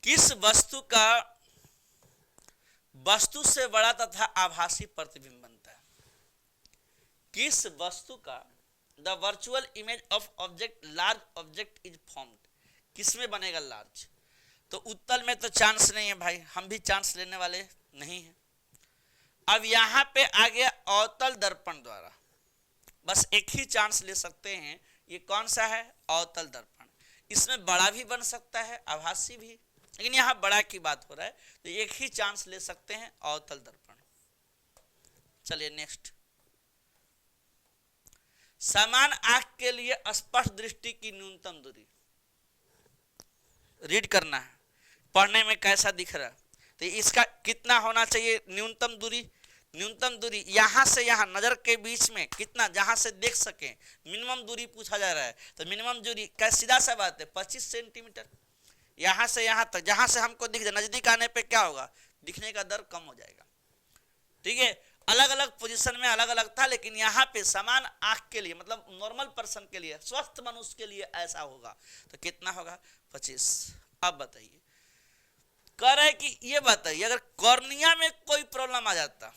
किस वस्तु का वस्तु से बड़ा तथा आभासी प्रतिबिंब बनता है? किस वस्तु का the virtual image of object large object is formed, किसमें बनेगा लार्ज? तो उत्तल में तो चांस नहीं है भाई, हम भी चांस लेने वाले नहीं है। अब यहां पे आ गया अवतल दर्पण द्वारा, बस एक ही चांस ले सकते हैं, ये कौन सा है? अवतल दर्पण। इसमें बड़ा भी बन सकता है आभासी भी, लेकिन यहां बड़ा की बात हो रहा है तो एक ही चांस ले सकते हैं, अवतल दर्पण। चलिए नेक्स्ट, समान आंख के लिए स्पष्ट दृष्टि की न्यूनतम दूरी, रीड करना है, पढ़ने में कैसा दिख रहा है तो इसका कितना होना चाहिए न्यूनतम दूरी? न्यूनतम दूरी यहां से यहां नजर के बीच में कितना, जहां से देख सके। मिनिमम दूरी पूछा जा रहा है तो मिनिमम दूरी क्या, सीधा सा बात है 25 सेंटीमीटर। यहां से यहां तक जहां से हमको दिख जाए, नजदीक आने पे क्या होगा? दिखने का दर कम हो जाएगा। ठीक है, अलग अलग पोजीशन में अलग अलग था, लेकिन यहाँ पे समान आंख के लिए मतलब नॉर्मल पर्सन के लिए, स्वस्थ मनुष्य के लिए ऐसा होगा तो कितना होगा? 25। अब बताइए, कह रहे कि ये बताइए अगर कॉर्निया में कोई प्रॉब्लम आ जाता,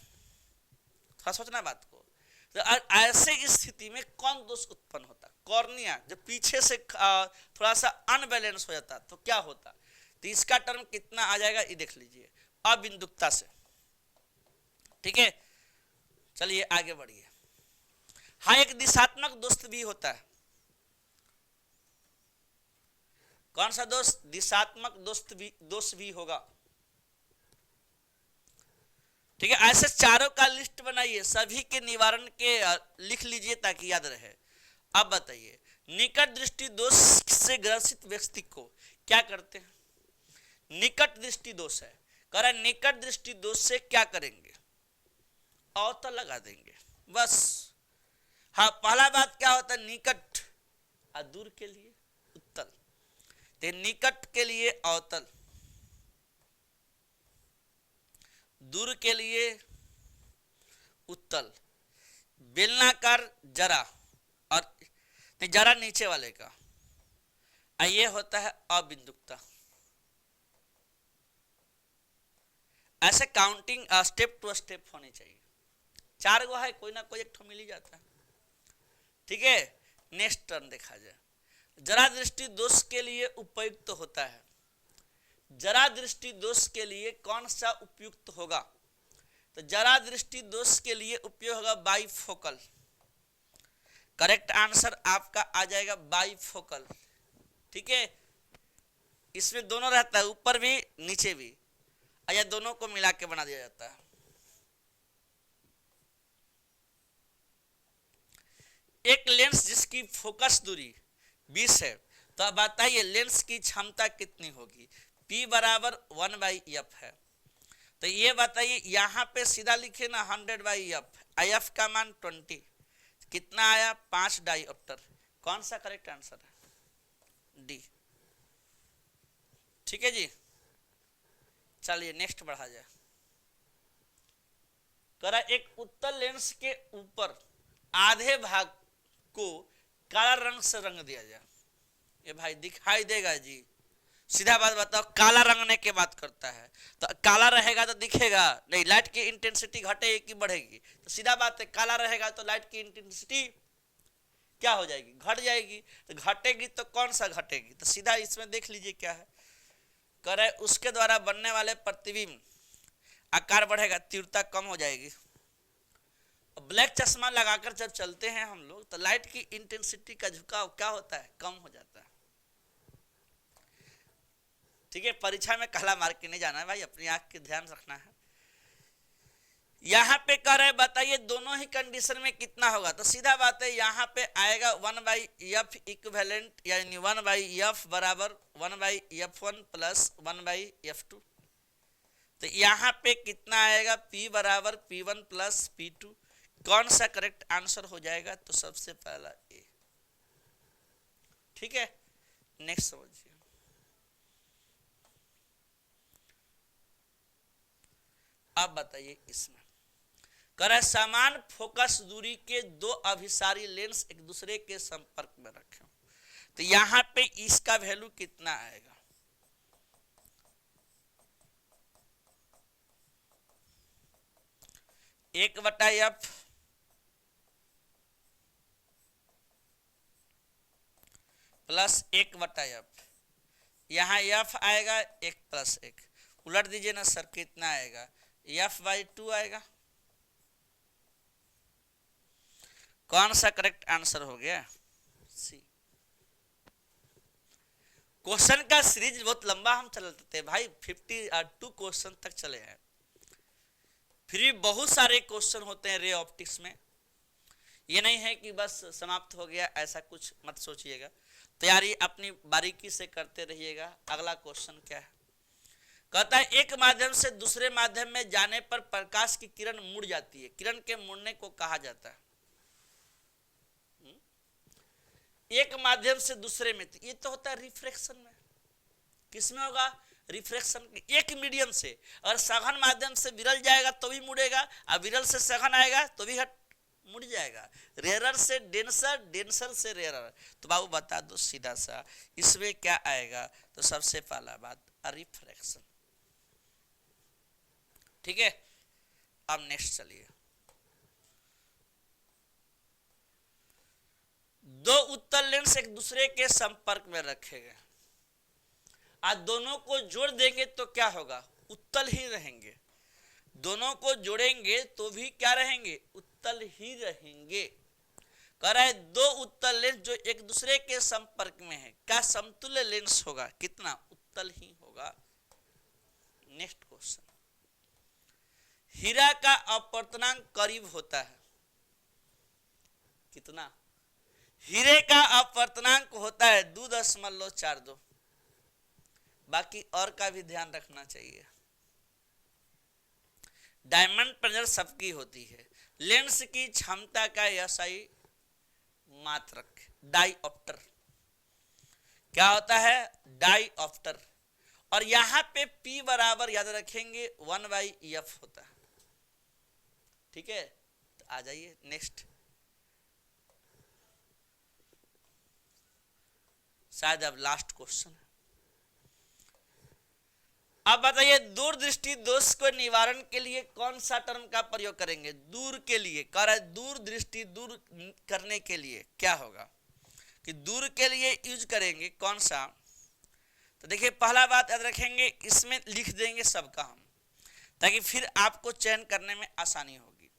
थोड़ा सोचना बात को, तो ऐसे स्थिति में कौन दोष उत्पन्न होता? कॉर्निया जब पीछे से थोड़ा सा अनबैलेंस हो जाता तो क्या होता? तो इसका टर्म कितना आ जाएगा ये देख लीजिए, अबिंदुकता से। ठीक है, चलिए आगे बढ़िए। हाँ, एक दिशात्मक दोष भी होता है। कौन सा दोष? दिशात्मक दोष भी होगा। ठीक है, ऐसे चारों का लिस्ट बनाइए, सभी के निवारण के लिख लीजिए ताकि याद रहे। अब बताइए, निकट दृष्टि दोष से ग्रसित व्यक्ति को क्या करते हैं? निकट दृष्टि दोष है, कह रहा है निकट दृष्टि दोष से क्या करेंगे? अवतल लगा देंगे बस। हाँ, पहला बात क्या होता है? निकट और दूर के लिए उत्तल। तो निकट के लिए अवतल, दूर के लिए उत्तल, बेलनाकार जरा और जरा नीचे वाले का, ये होता है अबिंदुकता। ऐसे काउंटिंग स्टेप टू स्टेप होनी चाहिए। 4 गो है, कोई ना कोई एक ठो मिल ही जाता है। ठीक है, नेक्स्ट टर्न देखा जाए। जरा दृष्टि दोष के लिए उपयुक्त होता है। जरा दृष्टि दोष के लिए कौन सा उपयुक्त होगा? तो जरा दृष्टि दोष के लिए उपयोग होगा बाइफोकल। करेक्ट आंसर आपका आ जाएगा बाइफोकल। ठीक है, इसमें दोनों रहता है, ऊपर भी नीचे भी, या दोनों को मिला के बना दिया जाता है। एक लेंस जिसकी फोकस दूरी 20 है, तो अब बताइए लेंस की क्षमता कितनी होगी? P बराबर 1/f है। तो ये बताइए, यहां पे सीधा लिखे ना 100/f, IF का मान 20, कितना आया? 5 डाइऑप्टर। कौन सा करेक्ट आंसर है? डी। ठीक है जी, चलिए नेक्स्ट बढ़ा जाए। करा एक उत्तल लेंस के ऊपर आधे भाग को काला रंग से रंग दिया जाए। ये भाई दिखाई देगा जी? सीधा बात बताओ, काला रंगने की बात करता है तो काला रहेगा तो दिखेगा नहीं, लाइट की इंटेंसिटी घटेगी कि बढ़ेगी? तो सीधा बात है, काला रहेगा तो लाइट की इंटेंसिटी क्या हो जाएगी? घट जाएगी। तो घटेगी तो कौन सा घटेगी? तो सीधा इसमें देख लीजिए क्या है, करे उसके द्वारा बनने वाले प्रतिबिंब आकार बढ़ेगा, तीव्रता कम हो जाएगी। ब्लैक चश्मा लगाकर जब चलते हैं हम लोग तो लाइट की इंटेंसिटी का झुकाव क्या होता है, कम हो जाता है। ठीक है, परीक्षा में काला मार के नहीं जाना है भाई, अपनी आंख के ध्यान रखना है। यहां पे कह रहे बताइए दोनों ही कंडीशन में कितना होगा, तो सीधा बात है यहां पे आएगा 1/f इक्विवेलेंट, यानी 1/f बराबर 1/f1 प्लस 1/f2। तो यहां पे कितना आएगा, p बराबर p1 प्लस p2। कौन सा करेक्ट आंसर हो जाएगा, तो सबसे पहला ए। ठीक है, नेक्स्ट समझिए। अब बताइए इसमें कर समान फोकस दूरी के दो अभिसारी लेंस एक दूसरे के संपर्क में रखें, तो यहां पे इसका वैल्यू कितना आएगा, 1/f प्लस 1/f। यहां f आएगा 1 प्लस 1, उलट दीजिए ना सर, कितना आएगा, f/2 आएगा। कौन सा करेक्ट आंसर हो गया, सी। क्वेश्चन का सीरीज बहुत लंबा हम चलते थे भाई, 52 क्वेश्चन तक चले हैं, फिर भी बहुत सारे क्वेश्चन होते हैं रे ऑप्टिक्स में। ये नहीं है कि बस समाप्त हो गया, ऐसा कुछ मत सोचिएगा, तैयारी अपनी बारीकी से करते रहिएगा। अगला क्वेश्चन क्या है, कहता है एक माध्यम से दूसरे माध्यम में जाने पर प्रकाश की किरण मुड़ जाती है, किरण के मुड़ने को कहा जाता है। एक माध्यम से दूसरे में, ये तो होता है रिफ्रैक्शन में। किसमें होगा, रिफ्रैक्शन। एक मीडियम से अगर सघन माध्यम से विरल जाएगा तो भी मुड़ेगा, और विरल से सघन आएगा तो भी मुड़ जाएगा। रेयरर से डेंसर, डेंसर से रेयरर, तो बाबू बता दो सीधा सा इसमें क्या आएगा, तो सबसे पहला बात रिफ्रैक्शन। ठीक है, अब नेक्स्ट चलिए। दो उत्तल लेंस एक दूसरे के संपर्क में रखे गए, आज दोनों को जोड़ देंगे तो क्या होगा, उत्तल ही रहेंगे। दोनों को जोड़ेंगे तो भी क्या रहेंगे, उत्तल ही रहेंगे। कह रहा है दो उत्तल लेंस जो एक दूसरे के संपर्क में है, क्या समतुल्य लेंस होगा, कितना, उत्तल ही होगा। नेक्स्ट क्वेश्चन, हीरा का अपवर्तनांक करीब होता है, कितना, हीरे का अपवर्तनांक होता है 2.42। बाकी और का भी ध्यान रखना चाहिए। डायमंड प्रेशर सबकी होती है। लेंस की क्षमता का SI मात्रक डाईऑप्टर क्या होता है, डाईऑप्टर। और यहां पे P बराबर याद रखेंगे 1/f होता है। ठीक है, तो आ जाइए नेक्स्ट। शायद अब लास्ट क्वेश्चन है। अब बताइए दूरदृष्टि दोष को निवारण के लिए कौन सा टर्म का प्रयोग करेंगे, दूर के लिए। कह रहा है दूर दृष्टि दूर करने के लिए क्या होगा, कि दूर के लिए यूज करेंगे कौन सा, तो देखिए पहला बात याद रखेंगे, इसमें लिख देंगे सबका हम, ताकि फिर आपको चयन करने में आसानी होगी।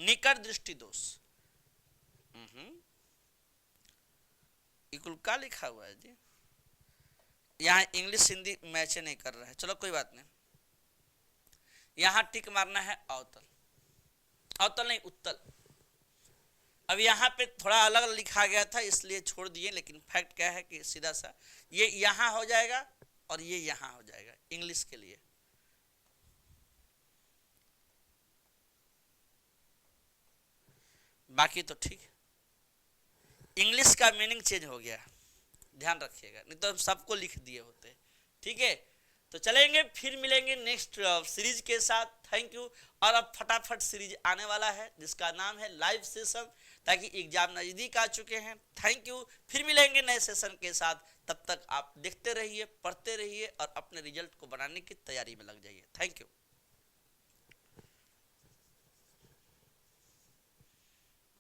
निकट दृष्टि दोष, इकुल का लिखा हुआ है जी, यहाँ इंग्लिश हिंदी मैच नहीं कर रहा है, चलो कोई बात नहीं। यहां टिक मारना है अवतल, अवतल नहीं उत्तल। अब यहाँ पे थोड़ा अलग लिखा गया था इसलिए छोड़ दिए, लेकिन फैक्ट क्या है कि सीधा सा ये यहां हो जाएगा और ये यहां हो जाएगा इंग्लिश के लिए। बाकी तो ठीक, इंग्लिश का मीनिंग चेंज हो गया, ध्यान रखिएगा, नहीं तो हम सबको लिख दिए होते। ठीक है, तो चलेंगे फिर मिलेंगे नेक्स्ट सीरीज के साथ। Thank you. और अब फटाफट सीरीज आने वाला है जिसका नाम है लाइव सेशन, ताकि एग्जाम नजदीक आ चुके हैं। थैंक यू, फिर मिलेंगे नए सेशन के साथ। तब तक आप देखते रहिए, पढ़ते रहिए और अपने रिजल्ट को बनाने की तैयारी में लग जाइए। Thank you.